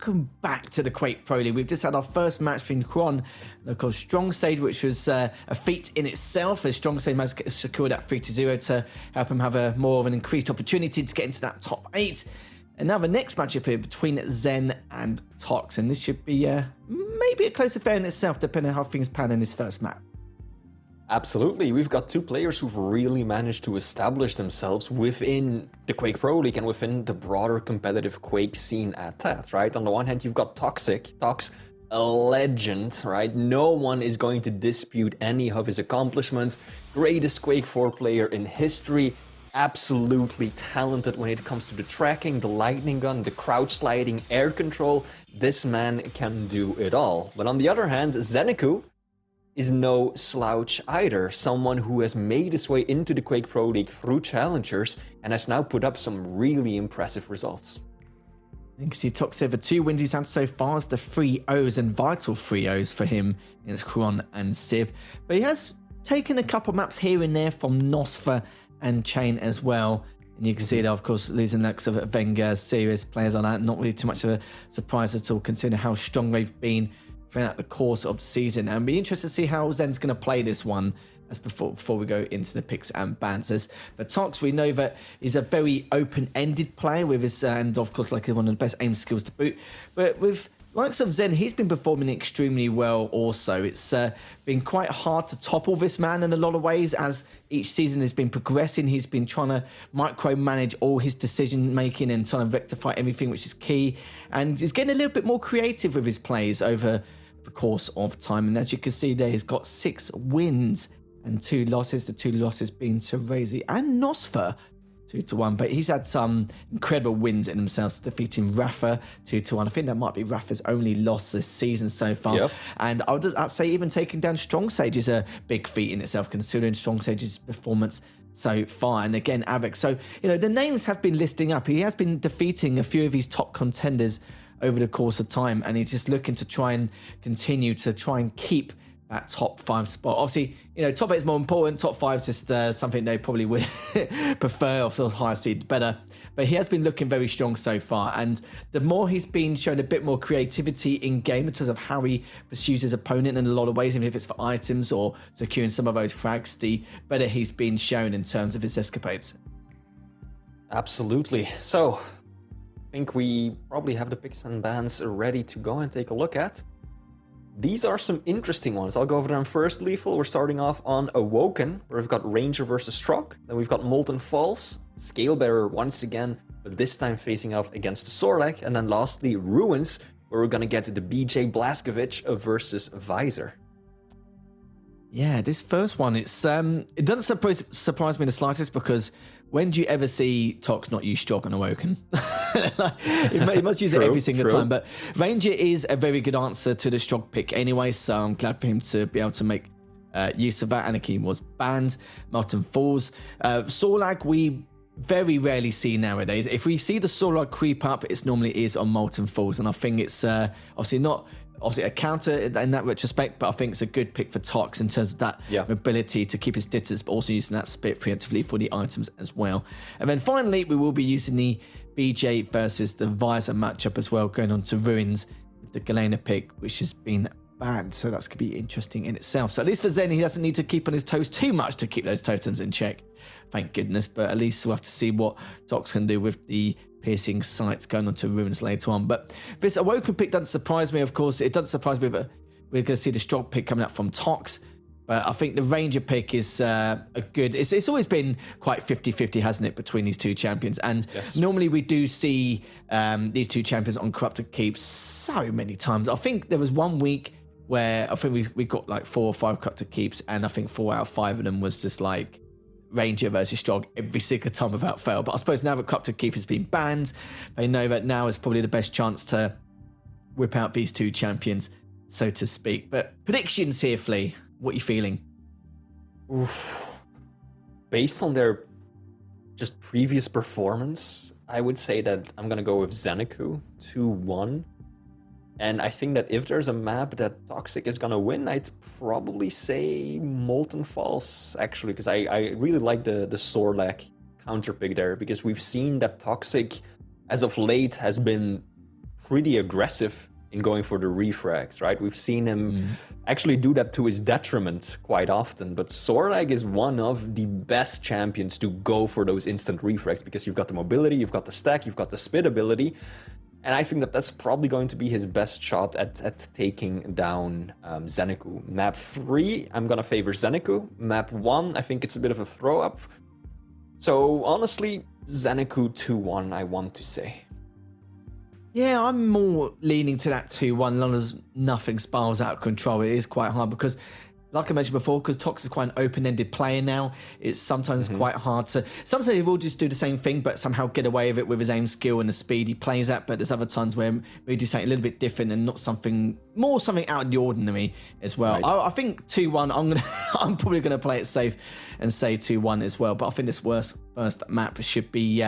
welcome back to the Quake Pro League. We've just had our first match between Kron and of course Strong Sage, which was a feat in itself, as Strong Sage managed to secure that 3-0 to help him have a more of an increased opportunity to get into that top 8. And now the next matchup here between Zen and Tox, and this should be maybe a close affair in itself, depending on how things pan in this first map. Absolutely, we've got two players who've really managed to establish themselves within the Quake Pro League and within the broader competitive Quake scene at that, right? On the one hand, you've got toxjq, Tox, a legend, right? No one is going to dispute any of his accomplishments. Greatest Quake 4 player in history, absolutely talented when it comes to the tracking, the lightning gun, the crouch sliding, air control. This man can do it all. But on the other hand, ZenAku is no slouch either. Someone who has made his way into the Quake Pro League through challengers and has now put up some really impressive results. You can see Tox over 2 wins he's had so far as the 3-0s and vital 3-0s for him against Kron and Sib. But he has taken a couple maps here and there from Nosfer and Chain as well. And you can see that, of course, losing looks of Wenger, serious players like that. Not really too much of a surprise at all, considering how strong they've been throughout the course of the season. And be interested to see how Zen's going to play this one as before we go into the picks and bans. As for Tox, we know that he's a very open-ended player with his, and of course, like one of the best aim skills to boot. But with likes of Zen, he's been performing extremely well also. It's been quite hard to topple this man in a lot of ways. As each season has been progressing, he's been trying to micromanage all his decision making and trying to rectify everything, which is key. And he's getting a little bit more creative with his plays over the course of time. And as you can see there, he's got 6 wins and 2 losses. The 2 losses being to Razy and Nosfer, 2-1. But he's had some incredible wins in themselves, defeating Rafa 2-1. I think that might be Rafa's only loss this season so far. Yep. And I'd say even taking down Strong Sage is a big feat in itself, considering Strong Sage's performance so far. And again, Avik. So, you know, the names have been listing up. He has been defeating a few of his top contenders over the course of time, and he's just looking to try and continue to try and keep that top 5 spot. Obviously, you know, top 8 is more important. Top 5 is just something they probably would prefer, of course, higher seed better. But he has been looking very strong so far, and the more he's been showing a bit more creativity in game in terms of how he pursues his opponent in a lot of ways, even if it's for items or securing some of those frags, the better he's been shown in terms of his escapades. Absolutely. So I think we probably have the picks and bans ready to go and take a look at. These are some interesting ones. I'll go over them first, Lethal. We're starting off on Awoken, where we've got Ranger versus Strock. Then we've got Molten Falls, Scalebearer once again, but this time facing off against the Sorlek. And then lastly, Ruins, where we're going to get to the BJ Blazkowicz versus Visor. Yeah, this first one, it's it doesn't surprise me the slightest, because when do you ever see Tox not use Strock on Awoken? He must use it every single time. But Ranger is a very good answer to the Strock pick anyway, so I'm glad for him to be able to make use of that. Anakin was banned. Molten Falls. Sorlag we very rarely see nowadays. If we see the Sorlag creep up, it normally is on Molten Falls, and I think it's obviously not a counter in that retrospect, but I think it's a good pick for Tox in terms of that ability to keep his distance, but also using that spit preemptively for the items as well. And then finally, we will be using the BJ versus the Visor matchup as well, going on to Ruins with the Galena pick, which has been banned, so that's going to be interesting in itself. So at least for Zen, he doesn't need to keep on his toes too much to keep those totems in check, thank goodness. But at least we'll have to see what Tox can do with the piercing sights going on to Ruins later on. But this Awoken pick doesn't surprise me, of course. It doesn't surprise me that we're going to see the Strock pick coming up from Tox. But I think the Ranger pick is a good... It's always been quite 50-50, hasn't it, between these two champions? And normally we do see these two champions on Corrupted Keep so many times. I think there was one week where I think we got like 4 or 5 Corrupted Keeps, and I think 4 out of 5 of them was just like Ranger versus Strong every single time without fail. But I suppose now that Corrupted Keep has been banned, they know that now is probably the best chance to whip out these two champions, so to speak. But predictions here, Flea. What are you feeling? Oof. Based on their just previous performance, I would say that I'm going to go with ZenAku 2-1. And I think that if there's a map that toxjq is going to win, I'd probably say Molten Falls, actually, because I really like the Sorlek counter pick there, because we've seen that toxjq, as of late, has been pretty aggressive in going for the refrags, right? We've seen him actually do that to his detriment quite often, but Sorag is one of the best champions to go for those instant refrags because you've got the mobility, you've got the stack, you've got the spit ability, and I think that that's probably going to be his best shot at taking down ZenAku. Map 3, I'm gonna favor ZenAku. Map 1, I think it's a bit of a throw-up. So honestly, ZenAku 2-1, I want to say. Yeah, I'm more leaning to that 2-1, as long as nothing spirals out of control. It is quite hard because, like I mentioned before, because Tox is quite an open-ended player now, it's sometimes quite hard to... Sometimes he will just do the same thing, but somehow get away with it with his aim skill and the speed he plays at, but there's other times where we do something a little bit different and not something... More something out of the ordinary as well. Right. I think 2-1, I'm probably going to play it safe and say 2-1 as well, but I think this first map should be...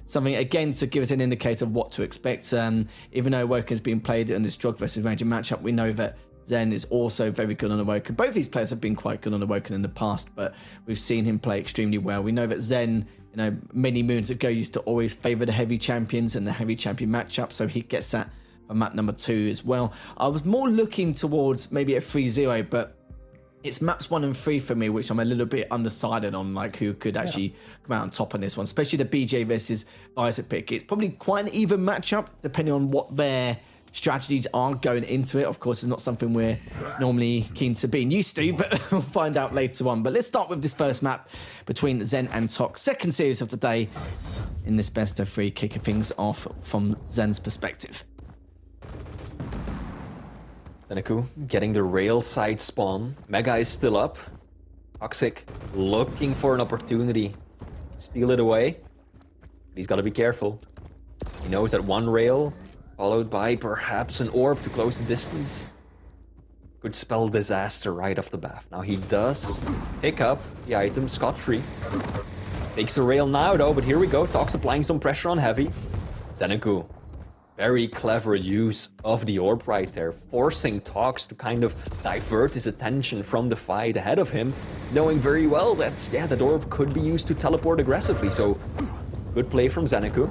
something again to give us an indicator of what to expect. Even though Woken's been played in this Drug versus Ranger matchup, we know that Zen is also very good on the Woken. Both these players have been quite good on the Woken in the past, but we've seen him play extremely well. We know that Zen, many moons ago used to always favour the heavy champions and the heavy champion matchup, so he gets that for map number 2 as well. I was more looking towards maybe a 3-0, but it's maps 1 and 3 for me, which I'm a little bit undecided on, like who could actually come out on top on this one, especially the BJ versus Visor pick. It's probably quite an even matchup, depending on what their strategies are going into it. Of course, it's not something we're normally keen to being used to, but we'll find out later on. But let's start with this first map between Zen and Tox. Second series of today in this best of 3, kicking things off from Zen's perspective. ZenAku getting the rail side spawn. Mega is still up. toxjq looking for an opportunity. Steal it away. But he's got to be careful. He knows that one rail, followed by perhaps an orb to close the distance, could spell disaster right off the bat. Now he does pick up the item scot-free. Takes a rail now though, but here we go. Tox applying some pressure on heavy. ZenAku. Very clever use of the orb right there, forcing Tox to kind of divert his attention from the fight ahead of him, knowing very well that, that orb could be used to teleport aggressively. So, good play from ZenAku.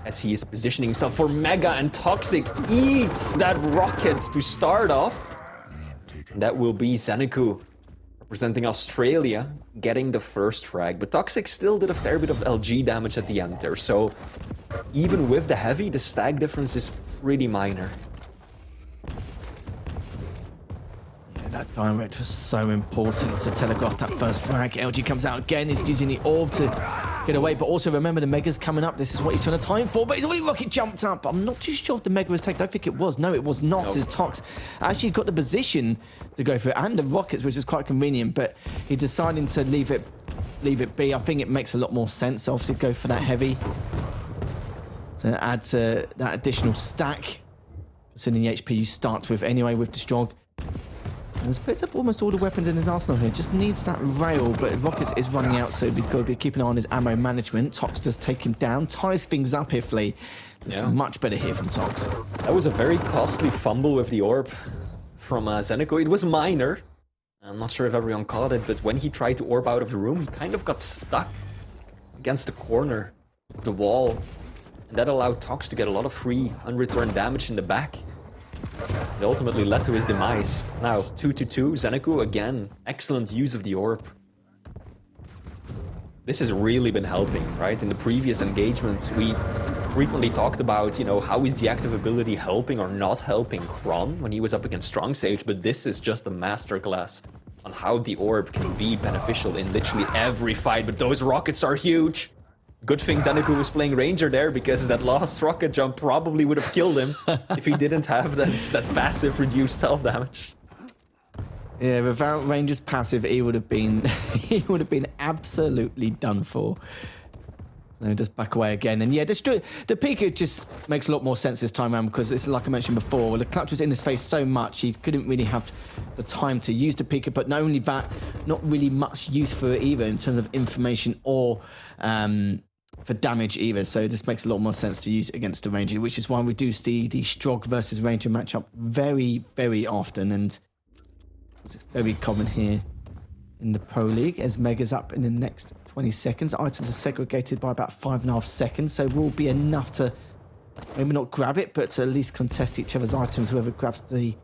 As he is positioning himself for Mega, and toxjq eats that rocket to start off. And that will be ZenAku, representing Australia, getting the first frag. But toxjq still did a fair bit of LG damage at the end there, so even with the heavy, the stack difference is pretty minor. Yeah, that direct was so important to telegraph that first frag. LG comes out again, he's using the orb to get away, but also remember the Mega's coming up. This is what he's trying to time for, but he's already rocket jumped up. I'm not too sure if the Mega was taken. I don't think it was. No, it was not. Nope. His Tox actually got the position to go for it, and the rockets, which is quite convenient, but he decided to leave it be. I think it makes a lot more sense, obviously, go for that heavy to add to that additional stack, considering the HP you start with anyway with the Strog. And he's picked up almost all the weapons in his arsenal here. Just needs that rail, but Rockets is running out, so we've got to be keeping an eye on his ammo management. Tox does take him down, ties things up Ifley. Yeah. Much better here from Tox. That was a very costly fumble with the orb from ZenAku. It was minor. I'm not sure if everyone caught it, but when he tried to orb out of the room, he kind of got stuck against the corner of the wall. And that allowed Tox to get a lot of free unreturned damage in the back. It ultimately led to his demise. Now, 2-2, ZenAku again. Excellent use of the orb. This has really been helping, right? In the previous engagements, we frequently talked about, how is the active ability helping or not helping Kron when he was up against Strong Sage, but this is just a masterclass on how the orb can be beneficial in literally every fight, but those rockets are huge. Good thing ZenAku was playing Ranger there, because that last rocket jump probably would have killed him if he didn't have that passive reduced self-damage. Yeah, without Ranger's passive, he would have been absolutely done for. So just back away again. And yeah, the Pika just makes a lot more sense this time around, because it's like I mentioned before, the clutch was in his face so much, he couldn't really have the time to use the Pika, but not only that, not really much use for it either in terms of information or for damage either. So this makes a lot more sense to use against the Ranger, which is why we do see the Strog versus Ranger matchup very, very often, and it's very common here in the Pro League as Mega's up in the next 20 seconds. Items are segregated by about 5.5 seconds, so will be enough to maybe not grab it, but to at least contest each other's items, whoever grabs the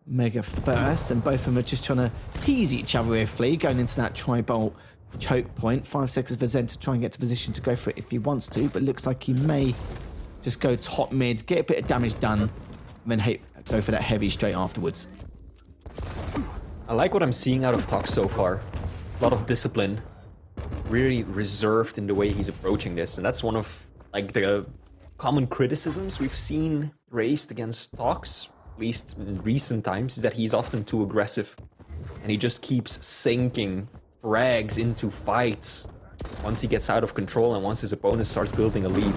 Mega first. And both of them are just trying to tease each other here, Flea, going into that tri-bolt choke point. 5 seconds for Zen to try and get to position to go for it if he wants to, but looks like he may just go top mid, get a bit of damage done, and then go for that heavy straight afterwards. I like what I'm seeing out of Tox so far. A lot of discipline. Really reserved in the way he's approaching this. And that's one of like the common criticisms we've seen raised against Tox, at least in recent times, is that he's often too aggressive. And he just keeps sinking frags into fights once he gets out of control and once his opponent starts building a lead.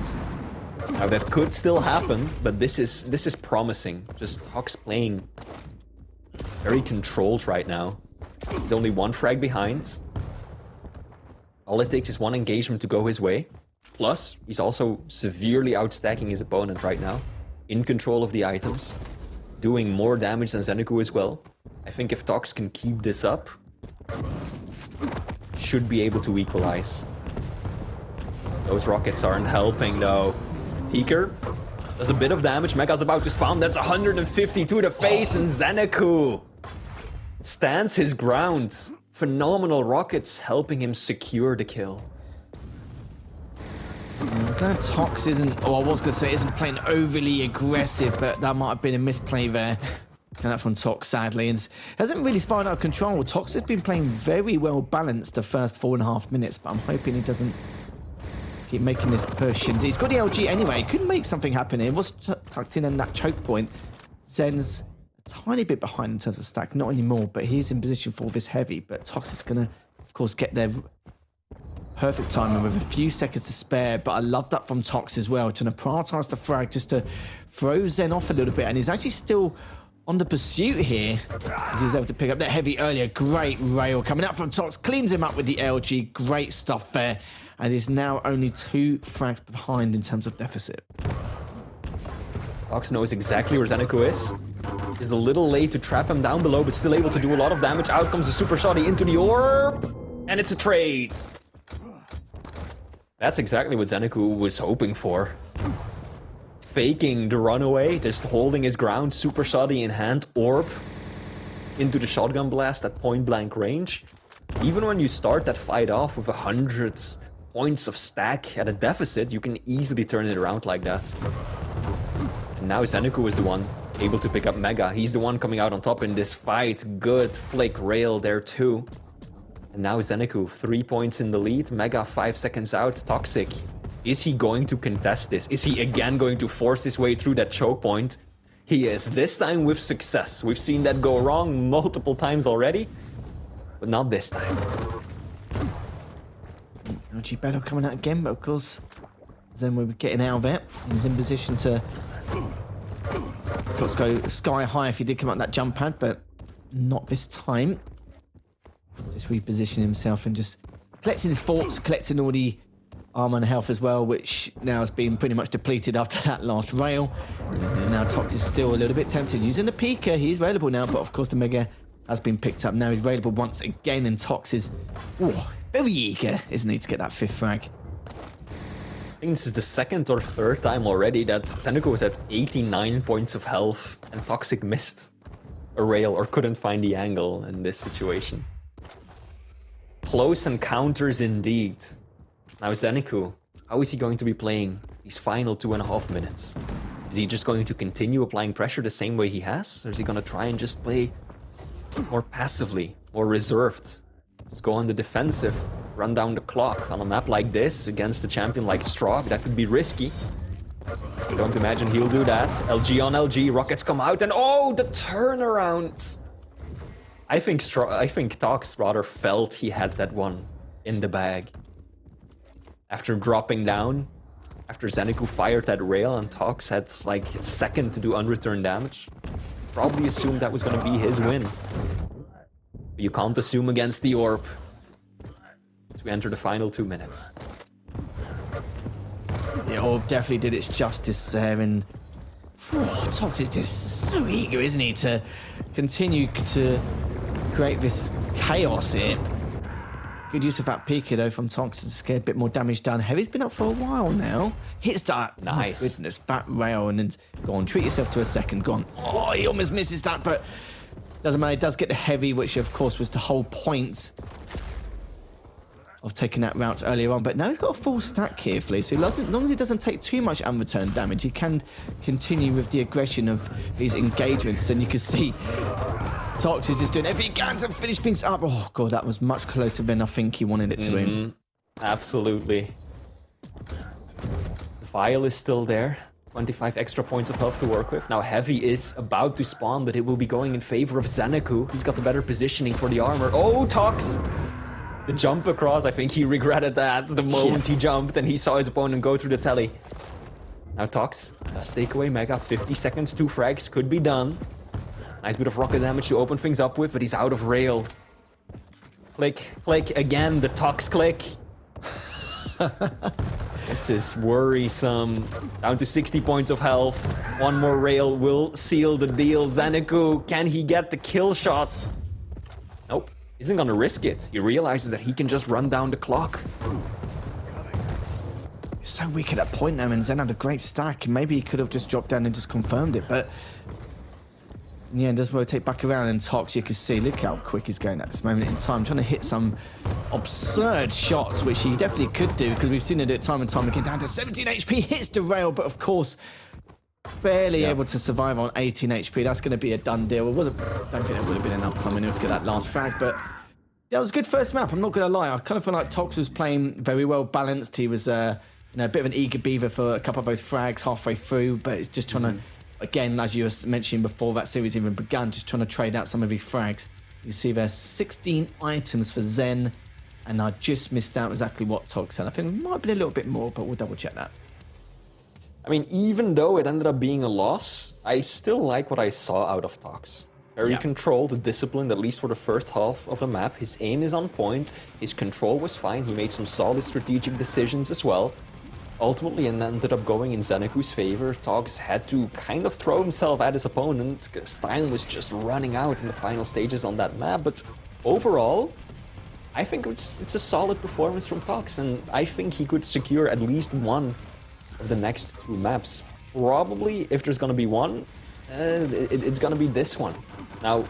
Now that could still happen, but this is promising. Just Tox playing very controlled right now. He's only 1 frag behind. All it takes is 1 engagement to go his way. Plus, he's also severely outstacking his opponent right now. In control of the items. Doing more damage than ZenAku as well. I think if Tox can keep this up, should be able to equalize. Those rockets aren't helping though. Peeker does a bit of damage. Mega's about to spawn. That's 150 to the face, and ZenAku stands his ground. Phenomenal rockets helping him secure the kill. Glad Tox isn't, I was going to say, isn't playing overly aggressive, but that might have been a misplay there. And that from Tox, sadly, and hasn't really spiraled out of control. Tox has been playing very well balanced the first 4.5 minutes, but I'm hoping he doesn't keep making this push. And he's got the LG anyway. He couldn't make something happen here. It was tucked in that choke point. Zen's a tiny bit behind in terms of stack, not anymore, but he's in position for this heavy. But Tox is going to, of course, get there perfect timing with a few seconds to spare. But I love that from Tox as well, trying to prioritize the frag just to throw Zen off a little bit. And he's actually still on the pursuit here, as he was able to pick up that heavy earlier. Great rail coming out from Tox, cleans him up with the LG. Great stuff there. And is now only 2 frags behind in terms of deficit. Tox knows exactly where ZenAku is. Is a little late to trap him down below, but still able to do a lot of damage. Out comes the super shotty into the orb, and it's a trade. That's exactly what ZenAku was hoping for. Faking the runaway, just holding his ground, super shotty in hand, orb into the shotgun blast at point blank range. Even when you start that fight off with 100 points of stack at a deficit, you can easily turn it around like that. And now ZenAku is the one able to pick up Mega. He's the one coming out on top in this fight. Good flick rail there too. And now ZenAku, 3 points in the lead. Mega 5 seconds out. Toxic. Is he going to contest this? Is he again going to force his way through that choke point? He is, this time with success. We've seen that go wrong multiple times already, but not this time. LG battle coming out again, but of course, Zen will be getting out of it. He's in position to go sky high if he did come up that jump pad, but not this time. Just repositioning himself and just collecting his thoughts, collecting all the armor and health as well, which now has been pretty much depleted after that last rail. Now Tox is still a little bit tempted. Using the Peeker, he's available now, but of course the Mega has been picked up. Now he's available once again, and Tox is very eager, isn't he, to get that 5th frag. I think this is the 2nd or 3rd time already that ZenAku was at 89 points of health and Toxic missed a rail or couldn't find the angle in this situation. Close encounters indeed. Now ZenAku, how is he going to be playing these final 2.5 minutes? Is he just going to continue applying pressure the same way he has? Or is he going to try and just play more passively, more reserved? Just go on the defensive, run down the clock on a map like this against a champion like Straw. That could be risky. I don't imagine he'll do that. LG on LG, rockets come out, and oh, the turnaround! I think Tox rather felt he had that one in the bag. After dropping down, after ZenAku fired that rail and Tox had like a second to do unreturned damage, probably assumed that was going to be his win. But you can't assume against the orb. As we enter the final 2 minutes. The orb definitely did its justice there, and Tox is just so eager, isn't he, to continue to create this chaos here. Good use of that Pika though from Tox to get a bit more damage done. Heavy's been up for a while now. Hits that. Nice. Oh, goodness, fat rail. And then go on, treat yourself to a second. Go on. Oh, he almost misses that, but doesn't matter. He does get the heavy, which of course was the whole point of taking that route earlier on. But now he's got a full stack here, Flea. So as long as he doesn't take too much unreturned damage, he can continue with the aggression of these engagements. And you can see Tox is just doing everything he can to finish things up. Oh, God, that was much closer than I think he wanted it to him. Absolutely. The Vial is still there. 25 extra points of health to work with. Now Heavy is about to spawn, but it will be going in favor of ZenAku. He's got the better positioning for the armor. Oh, Tox! The jump across, I think he regretted that the moment he jumped and he saw his opponent go through the telly. Now Tox does take away Mega. 50 seconds, 2 frags could be done. Nice bit of rocket damage to open things up with, but he's out of rail. Click, click, again, the Tox click. This is worrisome. Down to 60 points of health. One more rail will seal the deal. ZenAku, can he get the kill shot? Nope. Isn't gonna risk it. He realizes that he can just run down the clock. So weak at that point now, and Zen had a great stack. Maybe he could have just dropped down and just confirmed it, but yeah, does rotate back around, and Tox, you can see, look how quick he's going at this moment in time, trying to hit some absurd shots, which he definitely could do, because we've seen it at time and time again. Down to 17 HP, hits the rail, but of course, barely able to survive on 18 HP. That's going to be a done deal. It wasn't, I don't think there would have been enough time to get that last frag, but that was a good first map. I'm not going to lie. I kind of feel like Tox was playing very well balanced. He was, a bit of an eager beaver for a couple of those frags halfway through, but it's just trying to, again, as you were mentioning before that series even began, just trying to trade out some of his frags. You see there's 16 items for Zen, and I just missed out exactly what Tox had. I think it might have been a little bit more, but we'll double check that. I mean, even though it ended up being a loss, I still like what I saw out of Tox. Very controlled, disciplined, at least for the first half of the map. His aim is on point, his control was fine, he made some solid strategic decisions as well. Ultimately, it ended up going in ZenAku's favor. Tox had to kind of throw himself at his opponent, because time was just running out in the final stages on that map. But overall, I think it's a solid performance from Tox, and I think he could secure at least one of the next 2 maps. Probably, if there's gonna be one, it's gonna be this one. Now,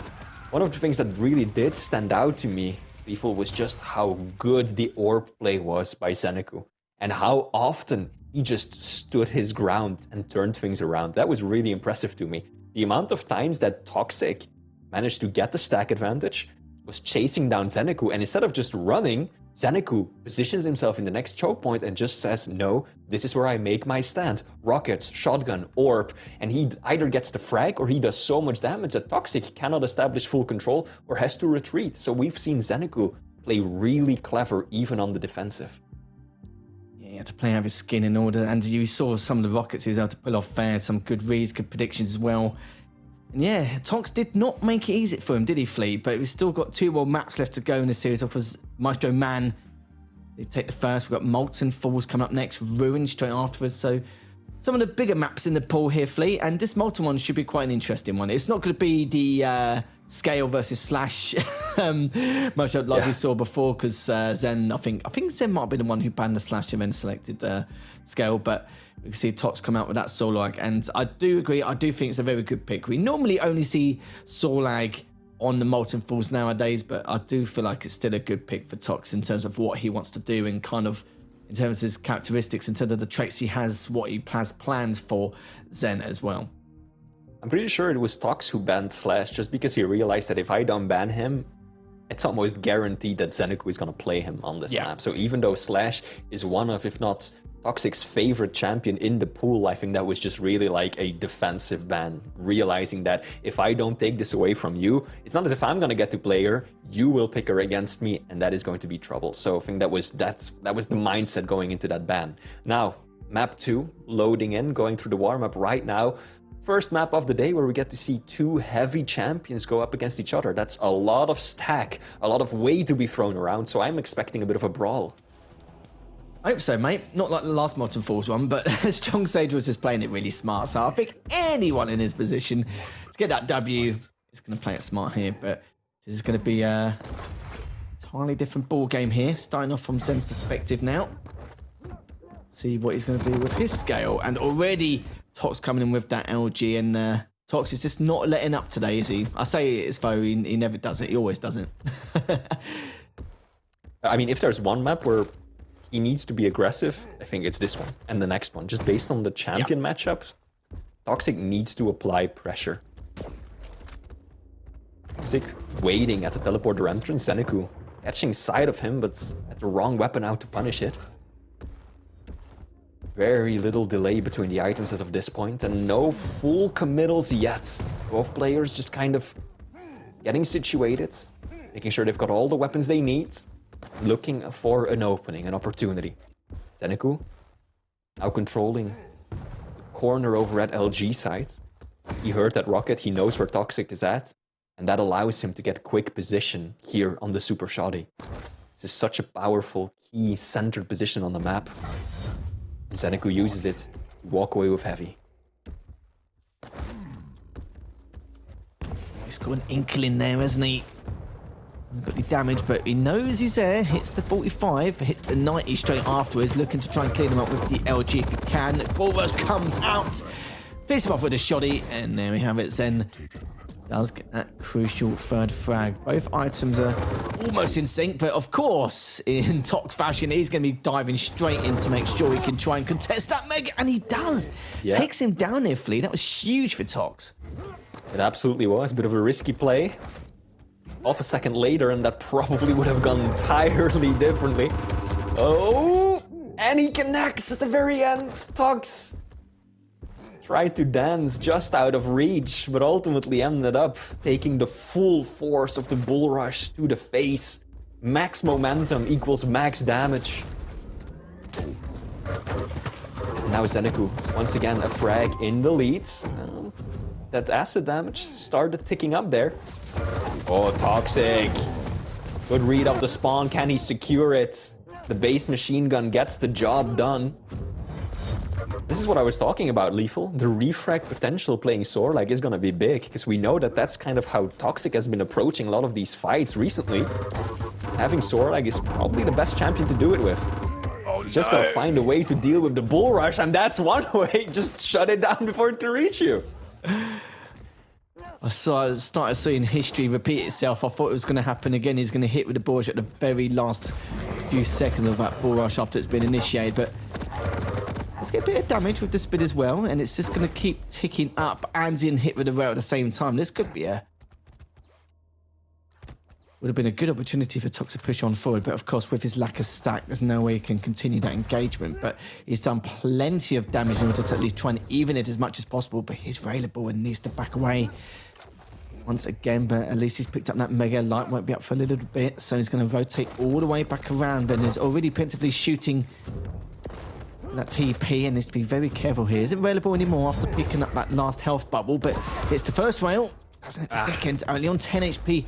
one of the things that really did stand out to me, Lethal, was just how good the orb play was by ZenAku, and how often he just stood his ground and turned things around. That was really impressive to me. The amount of times that Toxic managed to get the stack advantage, was chasing down ZenAku, and instead of just running, ZenAku positions himself in the next choke point and just says, no, this is where I make my stand. Rockets, shotgun, orb, and he either gets the frag or he does so much damage that Toxic cannot establish full control or has to retreat. So we've seen ZenAku play really clever even on the defensive. Yeah, he had to play out his skin in order, and you saw some of the rockets he was able to pull off there, some good reads, good predictions as well. And yeah, Tox did not make it easy for him, did he, Flea? But we've still got 2 more maps left to go in the series. Offers Maestro Man. They take the first. We've got Molten Falls coming up next. Ruin straight afterwards. So some of the bigger maps in the pool here, Flea. And this Molten one should be quite an interesting one. It's not going to be the Scale versus Slash much like we saw before, because Zen, I think Zen might have been the one who banned the Slash and then selected Scale, but we can see Tox come out with that Solag, and I do agree, I do think it's a very good pick. We normally only see Solag on the Molten Falls nowadays, but I do feel like it's still a good pick for Tox in terms of what he wants to do, and kind of in terms of his characteristics, in terms of the traits he has, what he has planned for Zen as well. I'm pretty sure it was Tox who banned Slash, just because he realized that if I don't ban him, it's almost guaranteed that ZenAku is going to play him on this map. So even though Slash is one of, if not Toxic's favorite champion in the pool, I think that was just really like a defensive ban, realizing that if I don't take this away from you, it's not as if I'm going to get to play her, you will pick her against me, and that is going to be trouble. So I think that was the mindset going into that ban. Now, map 2, loading in, going through the warm-up right now. First map of the day where we get to see 2 heavy champions go up against each other. That's a lot of stack, a lot of weight to be thrown around, so I'm expecting a bit of a brawl. I hope so, mate. Not like the last Molten Falls one, but Strong Sage was just playing it really smart, so I think anyone in his position to get that W is going to play it smart here, but this is going to be Entirely different ball game here. Starting off from Zen's perspective now. See what he's going to do with his scale. And already Tox coming in with that LG, and Tox is just not letting up today, is he? I say it as though he never does it. He always doesn't. I mean, if there's one map where he needs to be aggressive, I think it's this one and the next one. Just based on the champion matchups, toxjq needs to apply pressure. toxjq waiting at the teleporter entrance. ZenAku catching sight of him, but at the wrong weapon out to punish it. Very little delay between the items as of this point, and no full committals yet. Both players just kind of getting situated, making sure they've got all the weapons they need, looking for an opening, an opportunity. ZenAku now controlling the corner over at LG side. He heard that rocket, he knows where toxjq is at, and that allows him to get quick position here on the super shoddy. This is such a powerful, key, centered position on the map. ZenAku uses it to walk away with heavy. He's got an inkling there, hasn't he? Hasn't got any damage, but he knows he's there. Hits the 45, hits the 90 straight afterwards, looking to try and clear them up with the LG if he can. Ball rush comes out. Finish him off with a shoddy, and there we have it. Zen does get that crucial third frag. Both items are almost in sync, but of course, in Tox fashion, he's going to be diving straight in to make sure he can try and contest that Mega, and he does. Yeah. Takes him down there, Flea. That was huge for Tox. It absolutely was. A bit of a risky play. Half a second later, and that probably would have gone entirely differently. Oh, and he connects at the very end. Tox tried to dance just out of reach, but ultimately ended up taking the full force of the bull rush to the face. Max momentum equals max damage. And now ZenAku, once again a frag in the leads. That acid damage started ticking up there. Oh, toxjq. Good read of the spawn. Can he secure it? The base machine gun gets the job done. This is what I was talking about, Lethal. The refrag potential playing Sorlag is gonna be big, because we know that that's kind of how toxjq has been approaching a lot of these fights recently. Having Sorlag is probably the best champion to do it with. He's just gotta find a way to deal with the bull rush, and that's one way. Just shut it down before it can reach you. I started seeing history repeat itself. I thought it was going to happen again. He's going to hit with the bull rush at the very last few seconds of that bull rush after it's been initiated. But let's get a bit of damage with the speed as well, and it's just going to keep ticking up and in hit with the rail at the same time. This could be would have been a good opportunity for Tox to push on forward, but of course with his lack of stack there's no way he can continue that engagement. But he's done plenty of damage in order to at least try and even it as much as possible, but he's railable and needs to back away once again. But at least he's picked up that Mega. Light won't be up for a little bit, so he's going to rotate all the way back around, and is already pensively shooting that TP and needs to be very careful here. Isn't railable anymore after picking up that last health bubble, but it's the first rail, hasn't it? The second, only on 10 HP.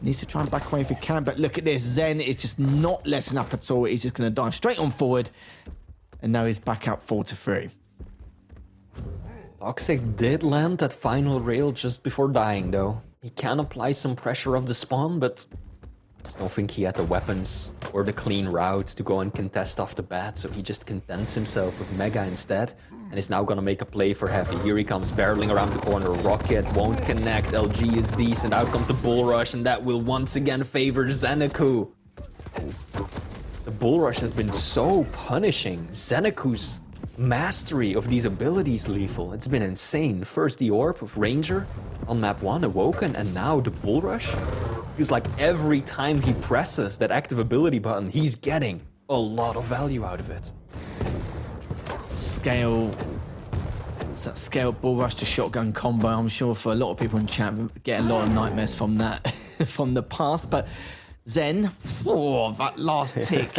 Needs to try and back away if he can, but look at this. Zen is just not letting up at all. He's just going to dive straight on forward, and now he's back out 4-3. toxjq did land that final rail just before dying, though. He can apply some pressure off the spawn, but I just don't think he had the weapons or the clean route to go and contest off the bat, so he just contents himself with Mega instead, and is now gonna make a play for heavy. Here he comes barreling around the corner. Rocket won't connect. LG is decent. Out comes the bull rush, and that will once again favor ZenAku. The bull rush has been so punishing. ZenAku's mastery of these abilities, Lethal. It's been insane. First the orb with Ranger on map 1, Awoken, and now the bull rush. Feels like every time he presses that active ability button, he's getting a lot of value out of it. Scale. It's that scale bull rush to shotgun combo. I'm sure for a lot of people in chat get a lot of nightmares from that from the past. But Zen, oh, that last tick.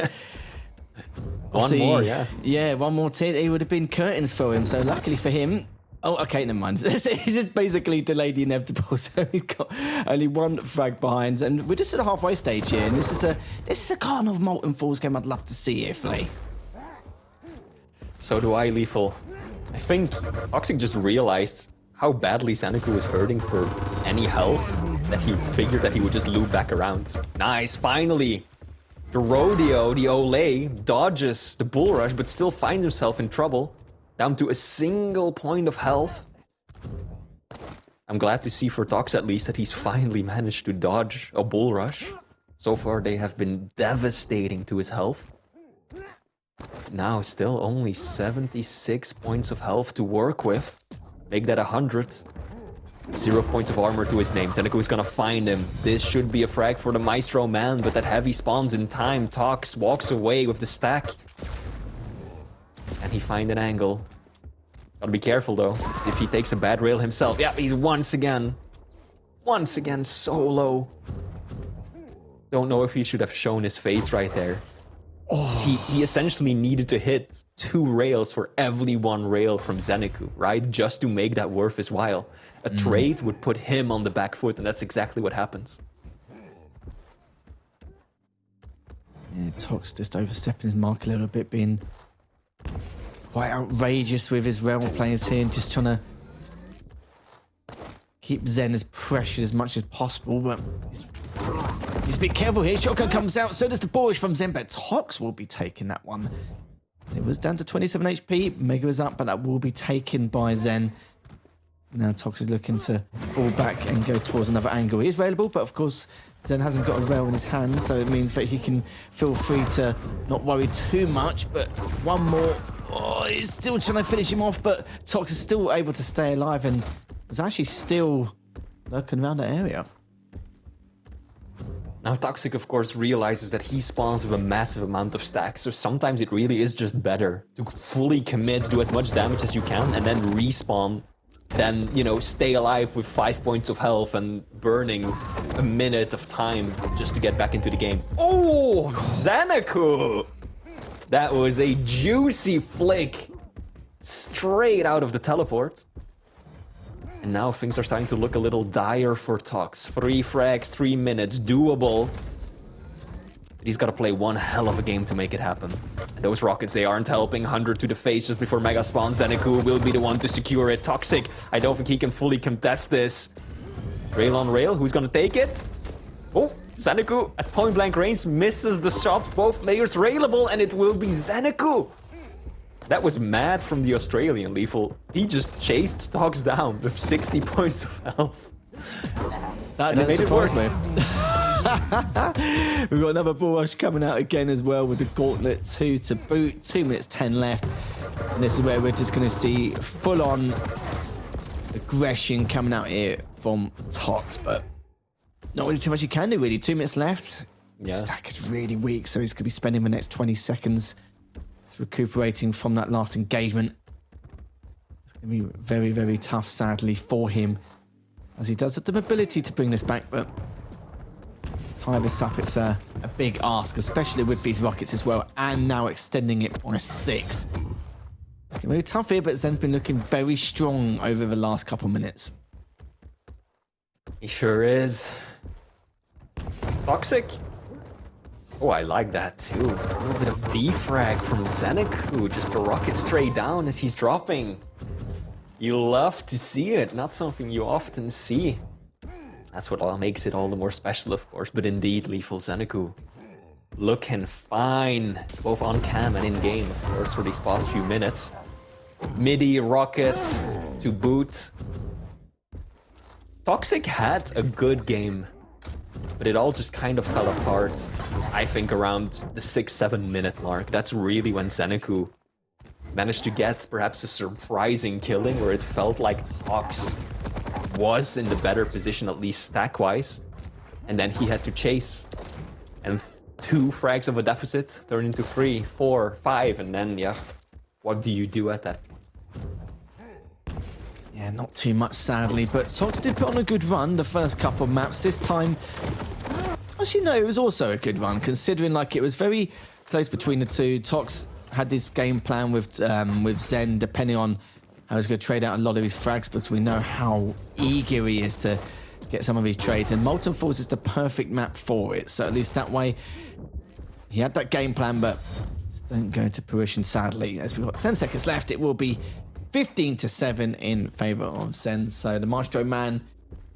One more, yeah. Yeah, one more tick. It would have been curtains for him. So luckily for him. Oh, okay, never mind. He's just basically delayed the inevitable. So we've got only one frag behind, and we're just at the halfway stage here. And this is a kind of Molten Falls game I'd love to see here, Flea. So do I, Lethal. I think toxjq just realized how badly ZenAku was hurting for any health. that he figured that he would just loop back around. Nice, finally! The rodeo, the Olay, dodges the bull rush, but still finds himself in trouble. Down to a single point of health. I'm glad to see for Tox at least that he's finally managed to dodge a bull rush. So far they have been devastating to his health. Now still only 76 points of health to work with. Make that 100. 0 points of armor to his name. ZenAku is gonna find him. This should be a frag for the Maestro man, but that heavy spawns in time. Tox walks away with the stack. And he finds an angle. Gotta be careful though, if he takes a bad rail himself. Yeah, he's once again so low. Don't know if he should have shown his face right there. Oh. He essentially needed to hit 2 rails for every 1 rail from ZenAku, right? Just to make that worth his while. A trade would put him on the back foot, and that's exactly what happens. Yeah, Tox just overstepping his mark a little bit, being quite outrageous with his rail players here, and just trying to keep Zen as pressured as much as possible, but he's a bit careful here. Shotgun comes out, so does the bullish from Zen, but Tox will be taking that one. It was down to 27 HP, Mega is up, but that will be taken by Zen. Now Tox is looking to fall back and go towards another angle. He is available, but of course Zen hasn't got a rail in his hand, so it means that he can feel free to not worry too much, but one more. Oh, he's still trying to finish him off, but Tox is still able to stay alive and was actually still lurking around the area. Now Toxic, of course, realizes that he spawns with a massive amount of stacks, so sometimes it really is just better to fully commit, do as much damage as you can, and then respawn, than, you know, stay alive with 5 points of health and burning a minute of time just to get back into the game. Oh, ZenAku! That was a juicy flick straight out of the teleport. And now things are starting to look a little dire for Tox. 3 frags, 3 minutes, doable. But he's got to play one hell of a game to make it happen. And those rockets, they aren't helping. 100 to the face just before Mega spawns. ZenAku will be the one to secure it. Toxic, I don't think he can fully contest this. Rail on rail, who's gonna take it? Oh, ZenAku at point blank range misses the shot. Both players railable, and it will be ZenAku. That was mad from the Australian, Lethal. He just chased Tox down with 60 points of health. That didn't surprise me. We've got another bull rush coming out again as well with the gauntlet 2 to boot. 2 minutes 10 left. And this is where we're just going to see full-on aggression coming out here from Tox, but not really too much he can do, really. 2 minutes left. Yeah. Stack is really weak, so he's going to be spending the next 20 seconds recuperating from that last engagement. It's going to be very, very tough, sadly, for him, as he does have the ability to bring this back, but tie this up, it's a big ask, especially with these rockets as well, and now extending it by 6. Looking really tough here, but Zen's been looking very strong over the last couple minutes. He sure is. Toxic. Oh, I like that too. A little bit of defrag from ZenAku. Just a rocket straight down as he's dropping. You love to see it. Not something you often see. That's what makes it all the more special, of course. But indeed, Lethal ZenAku looking fine, both on cam and in game, of course, for these past few minutes. Midi rocket to boot. Toxic had a good game, but it all just kind of fell apart, I think, around the 6-7 minute mark. That's really when ZenAku managed to get perhaps a surprising killing, where it felt like Tox was in the better position, at least stack-wise, and then he had to chase. And 2 frags of a deficit turn into 3, 4, 5, and then, yeah, what do you do at that point? Yeah, not too much, sadly, but Tox did put on a good run the first couple of maps. This time, actually, no, it was also a good run, considering like it was very close between the two. Tox had this game plan with Zen, depending on how he's going to trade out a lot of his frags, because we know how eager he is to get some of his trades, and Molten Falls is the perfect map for it. So at least that way, he had that game plan, but just don't go to fruition, sadly. As we've got 10 seconds left, it will be 15-7 in favor of Zen. So the Maestro man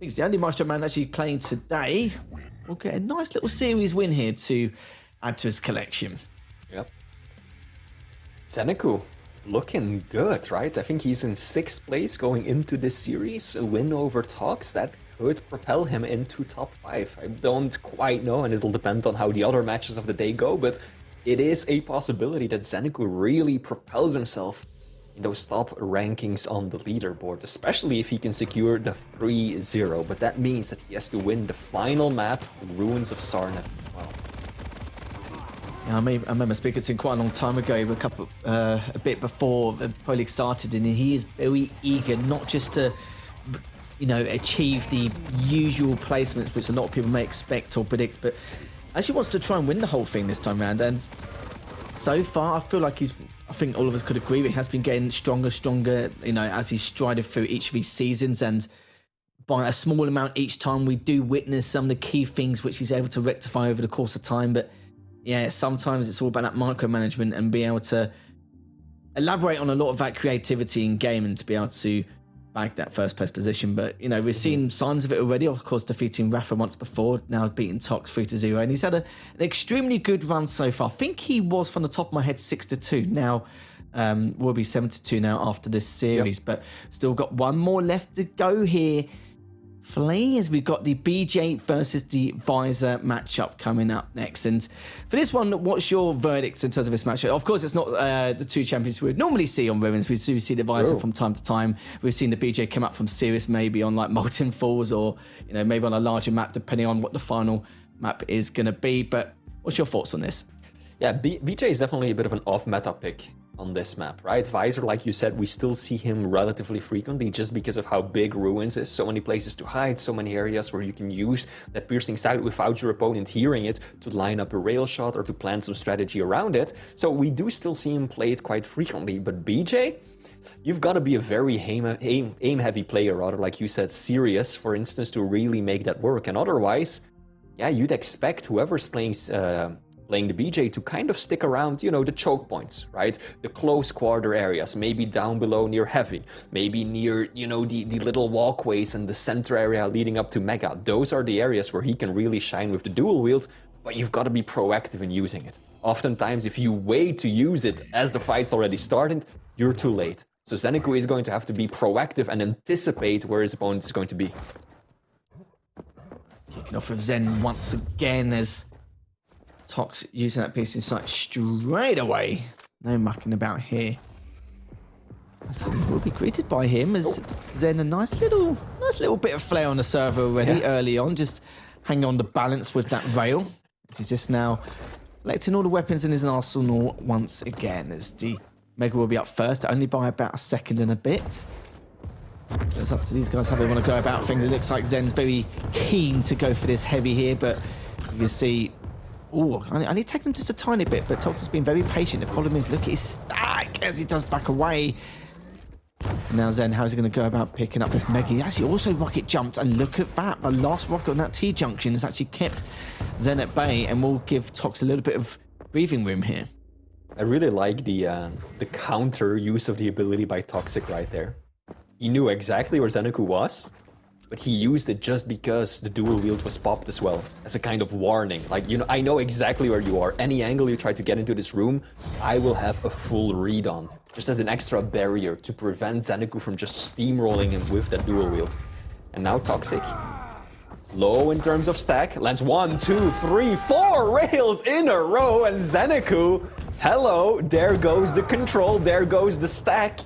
He's the only Maestro man actually playing today. We'll get a nice little series win here to add to his collection. Yep. ZenAku looking good, right? I think he's in 6th place going into this series. A win over Tox, that could propel him into top 5. I don't quite know, and it'll depend on how the other matches of the day go, but it is a possibility that ZenAku really propels himself in those top rankings on the leaderboard, especially if he can secure the 3-0. But that means that he has to win the final map, Ruins of Sarnath, as well. Yeah, I remember speaking to him quite a long time ago, a bit before the Pro League started, and he is very eager not just to, achieve the usual placements, which a lot of people may expect or predict, but actually wants to try and win the whole thing this time around. And so far, I feel like I think all of us could agree, he has been getting stronger, as he's strided through each of these seasons, and by a small amount each time, we do witness some of the key things which he's able to rectify over the course of time. But yeah, sometimes it's all about that micromanagement and being able to elaborate on a lot of that creativity in game and to be able to bag that first place position. But, we've seen signs of it already, of course, defeating Rafa once before, now beating Tox 3-0. And he's had an extremely good run so far. I think he was, from the top of my head, 6-2. Now, will be 7-2 now after this series. Yep. But still got one more left to go here. Flay, as we've got the BJ versus the Visor matchup coming up next. And for this one, what's your verdict in terms of this matchup? Of course, it's not the two champions we would normally see on Ruins. We do see the Visor from time to time. We've seen the BJ come up from Sirius, maybe on like Molten Falls, or maybe on a larger map, depending on what the final map is going to be. But what's your thoughts on this? Yeah, BJ is definitely a bit of an off-meta pick on this map, right? Visor, like you said, we still see him relatively frequently just because of how big Ruins is. So many places to hide, so many areas where you can use that piercing sight without your opponent hearing it to line up a rail shot or to plan some strategy around it. So we do still see him play it quite frequently. But BJ, you've got to be a very aim-heavy player, rather, like you said, Sirius, for instance, to really make that work. And otherwise, yeah, you'd expect whoever's playing the BJ to kind of stick around, the choke points, right? The close quarter areas, maybe down below near Heavy, maybe near, the little walkways and the center area leading up to Mega. Those are the areas where he can really shine with the dual wield, but you've got to be proactive in using it. Oftentimes, if you wait to use it as the fight's already started, you're too late. So ZenAku is going to have to be proactive and anticipate where his opponent is going to be. Kicking off with Zen once again as Tox using that piercing sight straight away. No mucking about here. We'll be greeted by him as Zen, a nice little bit of flair on the server already early on, just hanging on the balance with that rail. He's just now collecting all the weapons in his arsenal once again, as the Mega will be up first, only by about a second and a bit. It's up to these guys how they want to go about things. It looks like Zen's very keen to go for this Heavy here, but you can see, I need to take them just a tiny bit, but Tox has been very patient. The problem is, look at his stack as he does back away. Now Zen, how's he going to go about picking up this Mega? He actually also rocket jumped, and look at that. The last rocket on that T-junction has actually kept Zen at bay and will give Tox a little bit of breathing room here. I really like the counter use of the ability by Toxic right there. He knew exactly where ZenAku was, but he used it just because the dual wield was popped as well, as a kind of warning. Like, I know exactly where you are. Any angle you try to get into this room, I will have a full read on. Just as an extra barrier to prevent ZenAku from just steamrolling him with that dual wield. And now Toxic, low in terms of stack, lands 1, 2, 3, 4 rails in a row, and ZenAku, hello, there goes the control, there goes the stack.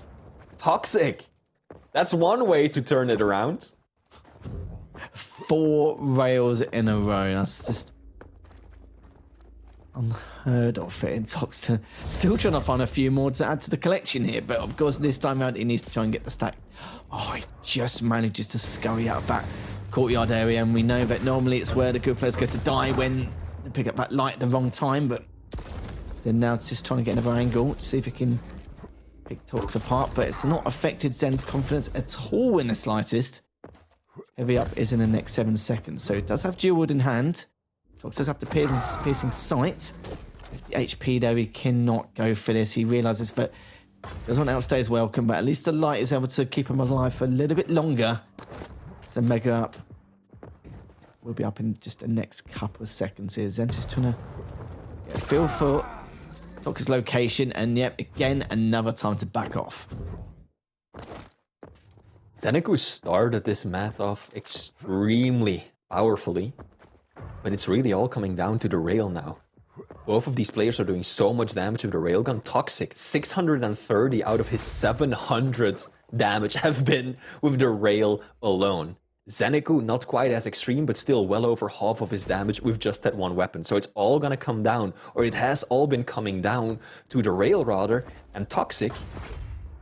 Toxic. That's one way to turn it around. 4 rails in a row. That's just unheard of it in Tox. Still trying to find a few more to add to the collection here, but of course this time out he needs to try and get the stack. Oh, he just manages to scurry out of that courtyard area, and we know that normally it's where the good players go to die when they pick up that light at the wrong time, but then now it's just trying to get another angle to see if he can pick Tox apart, but it's not affected Zen's confidence at all in the slightest. Heavy up is in the next 7 seconds, so it does have dual wield in hand. Tox does have the piercing sight. 50 HP though, he cannot go for this. He realises that doesn't want to outstay his welcome, but at least the light is able to keep him alive for a little bit longer. So Mega up will be up in just the next couple of seconds here. Zen's just trying to get a feel for Tox's location, and yep, again, another time to back off. ZenAku started this math off extremely powerfully, but it's really all coming down to the rail now. Both of these players are doing so much damage with the railgun. Toxic, 630 out of his 700 damage have been with the rail alone. ZenAku, not quite as extreme, but still well over half of his damage with just that one weapon. So it's all gonna come down, or it has all been coming down to the rail rather, and Toxic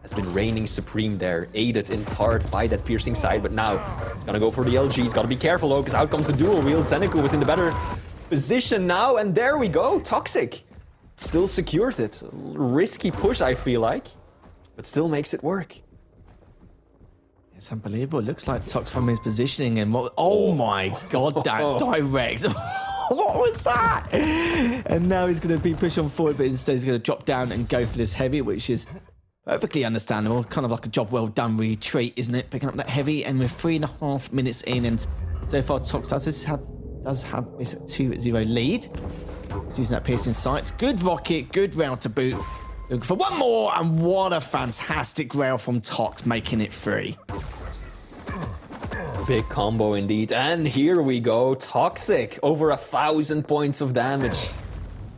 has been reigning supreme there, aided in part by that piercing side, but now he's gonna go for the LG. He's gotta be careful though, because out comes the dual wield. ZenAku was in the better position now, and there we go. Toxic still secures it. Risky push, I feel like, but still makes it work. It's unbelievable. It looks like Tox from his positioning and what... Oh my god, that direct. What was that? And now he's going to be pushed on forward, but instead he's going to drop down and go for this heavy, which is perfectly understandable. Kind of like a job well done retreat, isn't it? Picking up that heavy, and we're 3.5 minutes in, and so far Tox does have this 2-0 lead. He's using that piercing sight. Good rocket, good rail to boot. Looking for one more, and what a fantastic rail from Tox, making it 3. Big combo indeed, and here we go. Toxic, over 1,000 points of damage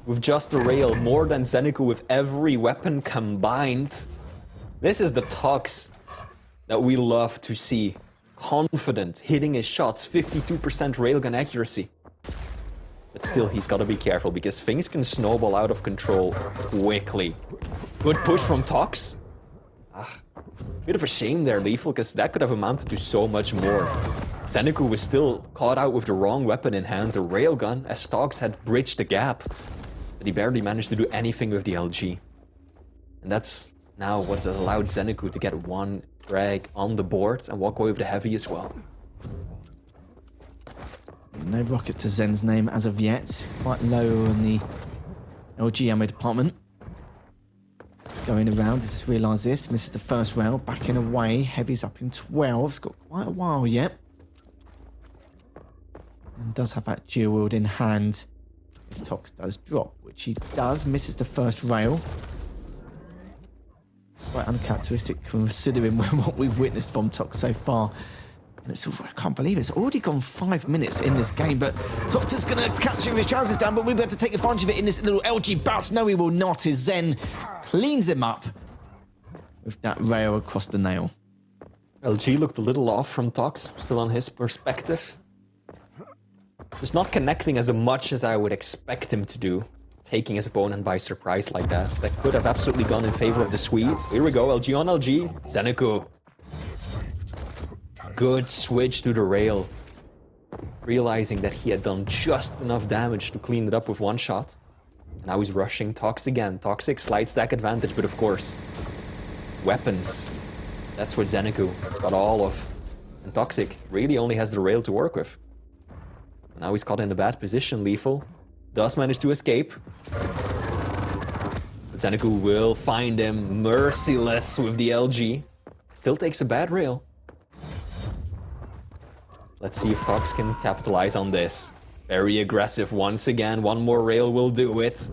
with just the rail, more than ZenAku with every weapon combined. This is the Tox that we love to see. Confident, hitting his shots, 52% railgun accuracy. But still, he's got to be careful because things can snowball out of control quickly. Good push from Tox. Bit of a shame there, Lethal, because that could have amounted to so much more. ZenAku was still caught out with the wrong weapon in hand, the railgun, as Tox had bridged the gap. But he barely managed to do anything with the LG. And that's now what's allowed ZenAku to get one frag on the board and walk away with the heavy as well. No rockets to Zen's name as of yet. Quite low in the LG ammo department. It's going around. Just realised this. Misses the first rail. Backing away. Heavy's up in 12. It's got quite a while yet. And does have that dual wield in hand. If Tox does drop, which he does. Misses the first rail. Quite uncharacteristic considering what we've witnessed from Tox so far. And it's, I can't believe it's already gone 5 minutes in this game, but Tox is going to capture his trousers down, but we'll be able to take advantage of it in this little LG bounce. No, he will not, as Zen cleans him up with that rail across the nail. LG looked a little off from Tox, still on his perspective. Just not connecting as much as I would expect him to do. Taking his opponent by surprise like that. That could have absolutely gone in favor of the Swedes. Here we go, LG on LG. ZenAku. Good switch to the rail. Realizing that he had done just enough damage to clean it up with one shot. And now he's rushing Tox again. Toxic slight stack advantage, but of course, weapons. That's what ZenAku has got all of. And Toxic really only has the rail to work with. And now he's caught in a bad position. Lethal does manage to escape. But ZenAku will find him merciless with the LG. Still takes a bad rail. Let's see if Tox can capitalize on this. Very aggressive once again. One more rail will do it.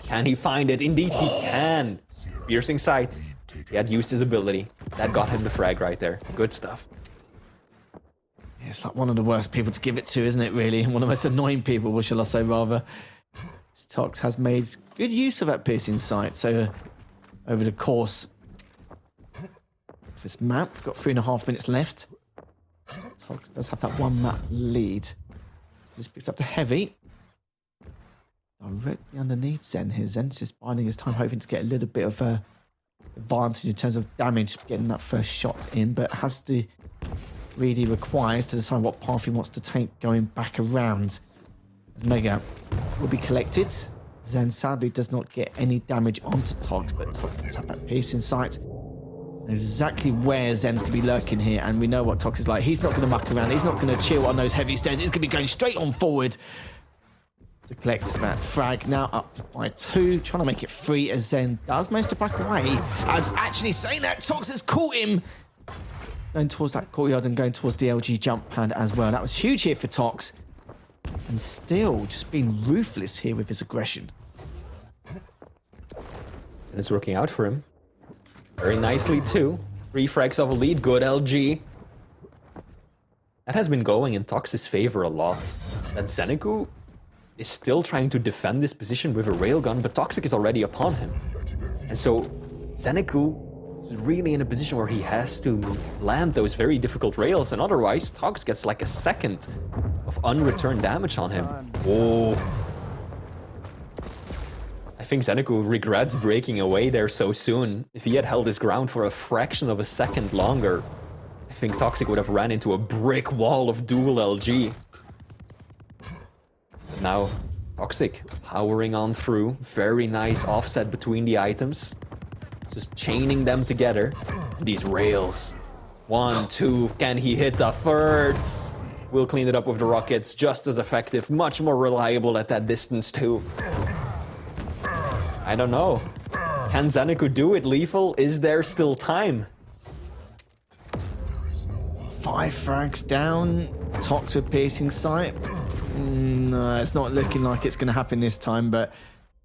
Can he find it? Indeed he can. Piercing sight. He had used his ability. That got him the frag right there. Good stuff. Yeah, it's like one of the worst people to give it to, isn't it, really? One of the most annoying people, what shall I say, rather. Tox has made good use of that piercing sight. So over the course of this map, we've got 3.5 minutes left. Tox does have that one map lead. Just picks up the heavy. Directly underneath Zen here. Zen's just biding his time, hoping to get a little bit of advantage in terms of damage, getting that first shot in, but has to really requires to decide what path he wants to take going back around. As Mega will be collected. Zen sadly does not get any damage onto Tox, but Tox does have that piercing sight. Exactly where Zen's going to be lurking here, and we know what Tox is like. He's not going to muck around. He's not going to chill on those heavy stairs. He's going to be going straight on forward to collect that frag. Now up by 2, trying to make it 3 as Zen does manage to back away. As actually saying that, Tox has caught him going towards that courtyard and going towards the LG jump pad as well. That was huge here for Tox. And still just being ruthless here with his aggression. And it's working out for him. Very nicely too. 3 frags of a lead, good LG. That has been going in Tox's favor a lot. That ZenAku is still trying to defend this position with a railgun, but Toxic is already upon him. And so ZenAku is really in a position where he has to land those very difficult rails, and otherwise Tox gets like a second of unreturned damage on him. Oh. I think ZenAku regrets breaking away there so soon. If he had held his ground for a fraction of a second longer, I think Toxic would have ran into a brick wall of dual LG. But now, Toxic powering on through. Very nice offset between the items. Just chaining them together. These rails. 1, 2, can he hit the third? We'll clean it up with the rockets. Just as effective, much more reliable at that distance too. I don't know. Can ZenAku do it, Lethal? Is there still time? 5 frags down. Tox with piercing sight. No, it's not looking like it's going to happen this time, but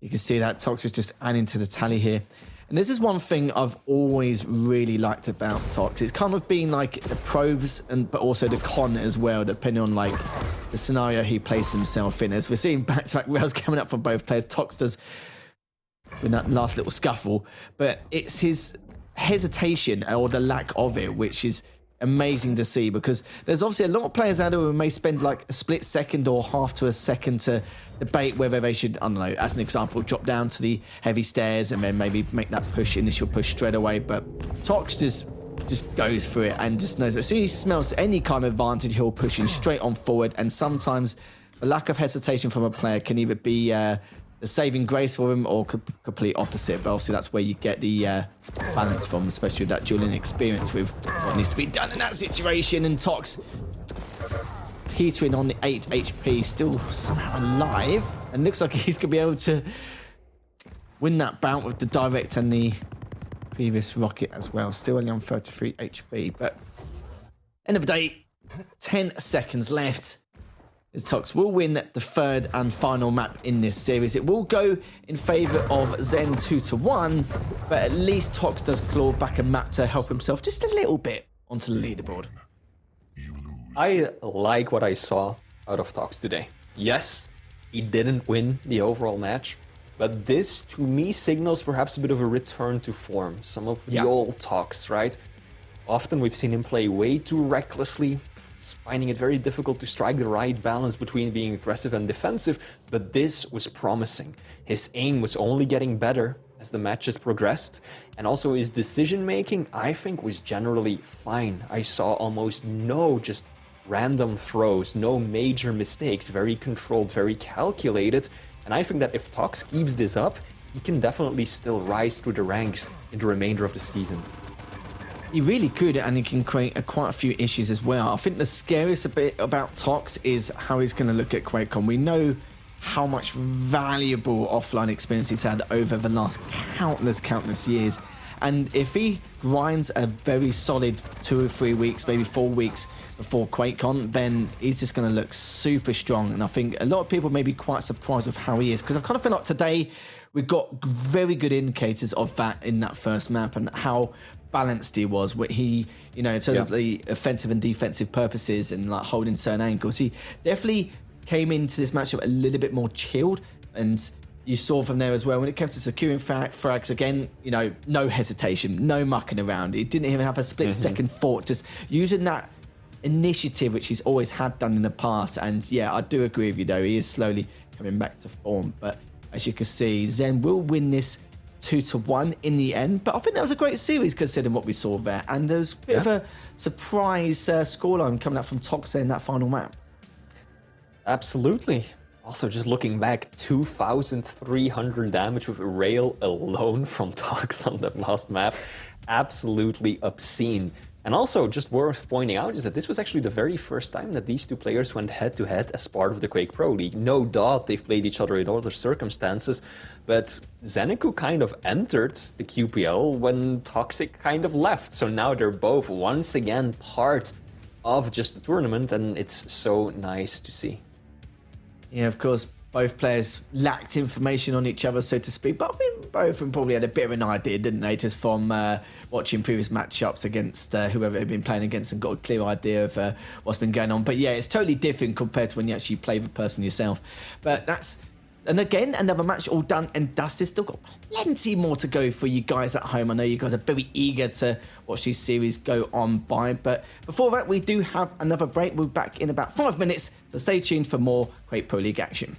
you can see that Tox is just adding to the tally here. And this is one thing I've always really liked about Tox. It's kind of been like the pros, but also the con as well, depending on like the scenario he places himself in. As we're seeing back-to-back rails coming up from both players, Tox does in that last little scuffle, but it's his hesitation or the lack of it, which is amazing to see, because there's obviously a lot of players out there who may spend like a split second or half to a second to debate whether they should, I don't know, as an example, drop down to the heavy stairs and then maybe make that initial push straight away. But Tox just goes for it and just knows that as soon as he smells any kind of advantage, he'll push in straight on forward. And sometimes the lack of hesitation from a player can either be the saving grace for him or complete opposite. But obviously that's where you get the balance from, especially with that dueling experience with what needs to be done in that situation. And Tox teetering on the 8 HP, still somehow alive, and looks like he's gonna be able to win that bout with the direct and the previous rocket as well. Still only on 33 HP, but end of the day, 10 seconds left. Tox will win the third and final map in this series. It will go in favour of Zen 2-1, but at least Tox does claw back a map to help himself just a little bit onto the leaderboard. I like what I saw out of Tox today. Yes, he didn't win the overall match, but this to me signals perhaps a bit of a return to form. Some of the old Tox, right? Often we've seen him play way too recklessly, finding it very difficult to strike the right balance between being aggressive and defensive, but this was promising. His aim was only getting better as the matches progressed, and also his decision making, I think, was generally fine. I saw almost no just random throws, no major mistakes, very controlled, very calculated, and I think that if Tox keeps this up, he can definitely still rise through the ranks in the remainder of the season. He really could, and he can create quite a few issues as well. I think the scariest bit about Tox is how he's going to look at QuakeCon. We know how much valuable offline experience he's had over the last countless years. And if he grinds a very solid 2 or 3 weeks, maybe 4 weeks before QuakeCon, then he's just going to look super strong. And I think a lot of people may be quite surprised with how he is, because I kind of feel like today we've got very good indicators of that in that first map and how balanced he was. He, you know, in terms of the offensive and defensive purposes and like holding certain angles, he definitely came into this matchup a little bit more chilled, and you saw from there as well when it came to securing frags again, you know, no hesitation, no mucking around. He didn't even have a split second thought, just using that initiative which he's always had done in the past. And yeah, I do agree with you though, he is slowly coming back to form. But as you can see, Zen will win this 2-1 in the end, but I think that was a great series considering what we saw there, and there was a bit of a surprise scoreline coming out from Tox in that final map. Absolutely. Also, just looking back, 2,300 damage with a rail alone from Tox on that last map. Absolutely obscene. And also, just worth pointing out is that this was actually the very first time that these two players went head-to-head as part of the Quake Pro League. No doubt they've played each other in other circumstances, but ZenAku kind of entered the QPL when toxjq kind of left. So now they're both once again part of just the tournament, and it's so nice to see. Yeah, of course, both players lacked information on each other, so to speak, but I think both of them probably had a bit of an idea, didn't they, just from watching previous matchups against whoever had been playing against and got a clear idea of what's been going on. But yeah, it's totally different compared to when you actually play the person yourself. But that's... And again, another match all done and dusted. Still got plenty more to go for you guys at home. I know you guys are very eager to watch this series go on by. But before that, we do have another break. We'll be back in about 5 minutes. So stay tuned for more Quake Pro League action.